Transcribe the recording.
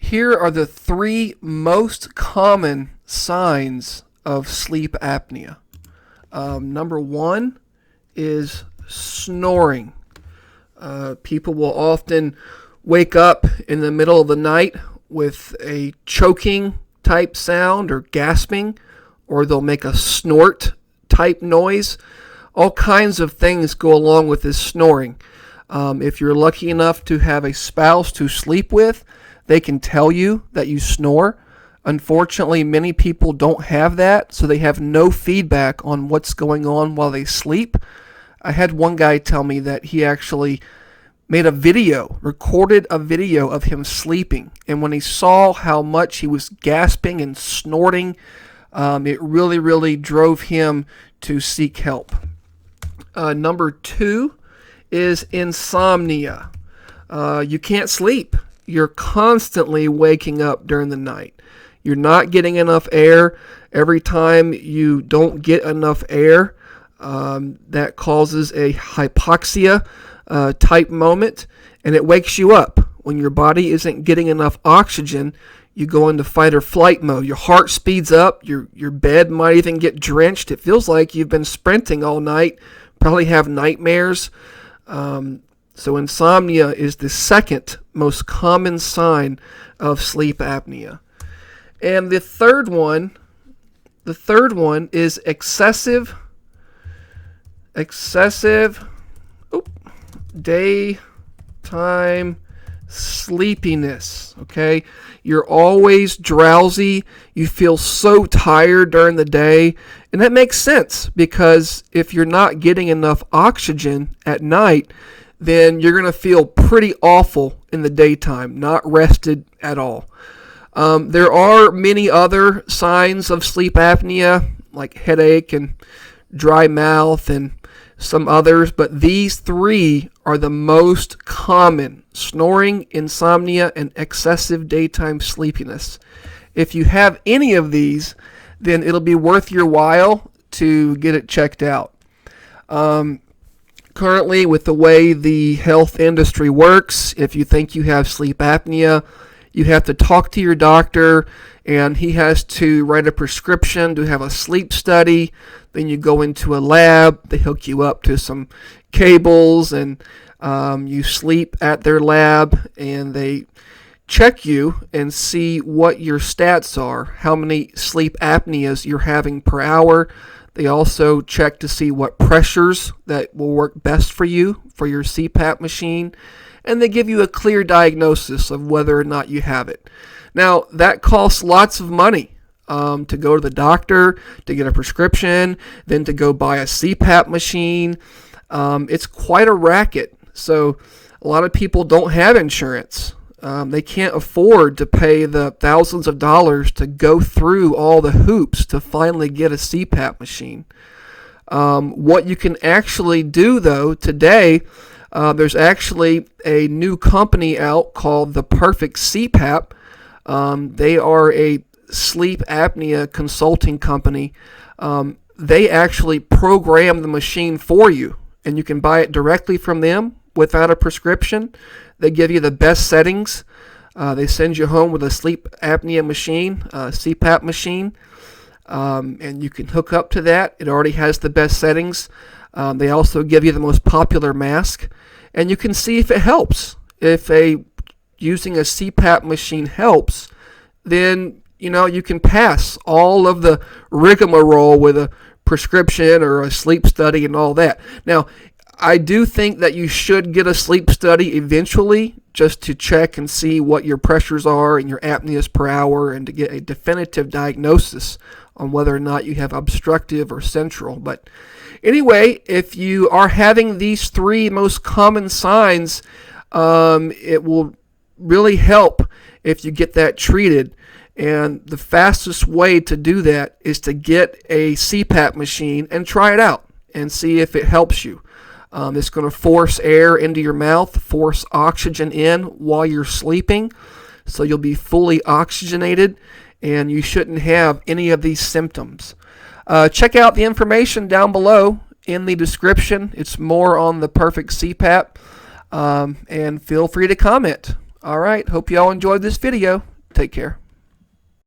Here are the three most common signs of sleep apnea. Number one is snoring. People will often wake up in the middle of the night with a choking type sound or gasping, or they'll make a snort type noise. All kinds of things go along with this snoring. If you're lucky enough to have a spouse to sleep with, they can tell you that you snore. Unfortunately, many people don't have that, so they have no feedback on what's going on while they sleep. I had one guy tell me that he actually made a video, recorded a video of him sleeping, and when he saw how much he was gasping and snorting, it really drove him to seek help. Number two is insomnia. You can't sleep. You're constantly waking up during the night. You're not getting enough air. Every time you don't get enough air, that causes a hypoxia type moment, and it wakes you up. When your body isn't getting enough oxygen, you go into fight or flight mode. Your heart speeds up. Your bed might even get drenched. It feels like you've been sprinting all night. Probably have nightmares. So insomnia is the second most common sign of sleep apnea. And the third one is excessive daytime sleepiness. Okay, you're always drowsy. You feel so tired during the day, and that makes sense because if you're not getting enough oxygen at night, then you're going to feel pretty awful in the daytime, not rested at all. There are many other signs of sleep apnea, like headache and dry mouth and some others, but these three are the most common: snoring, insomnia, and excessive daytime sleepiness. If you have any of these, then it'll be worth your while to get it checked out. Currently, with the way the health industry works, if you think you have sleep apnea, you have to talk to your doctor, and he has to write a prescription to have a sleep study. Then you go into a lab, they hook you up to some cables, and you sleep at their lab, and they check you and see what your stats are, how many sleep apneas you're having per hour. They also check to see what pressures that will work best for you for your CPAP machine, and they give you a clear diagnosis of whether or not you have it. Now, that costs lots of money to go to the doctor, to get a prescription, then to go buy a CPAP machine. It's quite a racket. So a lot of people don't have insurance. They can't afford to pay the thousands of dollars to go through all the hoops to finally get a CPAP machine. What you can actually do, though, today, there's actually a new company out called the Perfect CPAP. They are a sleep apnea consulting company. They actually program the machine for you, and you can buy it directly from them without a prescription. They give you the best settings. They send you home with a sleep apnea machine, CPAP machine, and you can hook up to that. It already has the best settings. They also give you the most popular mask, and you can see if it helps. If using a CPAP machine helps, then you can pass all of the rigmarole with a prescription or a sleep study and all that. Now, I do think that you should get a sleep study eventually, just to check and see what your pressures are and your apneas per hour, and to get a definitive diagnosis on whether or not you have obstructive or central. But anyway, if you are having these three most common signs, it will really help if you get that treated. And the fastest way to do that is to get a CPAP machine and try it out and see if it helps you. It's going to force air into your mouth, force oxygen in while you're sleeping, so you'll be fully oxygenated, and you shouldn't have any of these symptoms. Check out the information down below in the description. It's more on the Perfect CPAP, and feel free to comment. All right, hope you all enjoyed this video. Take care.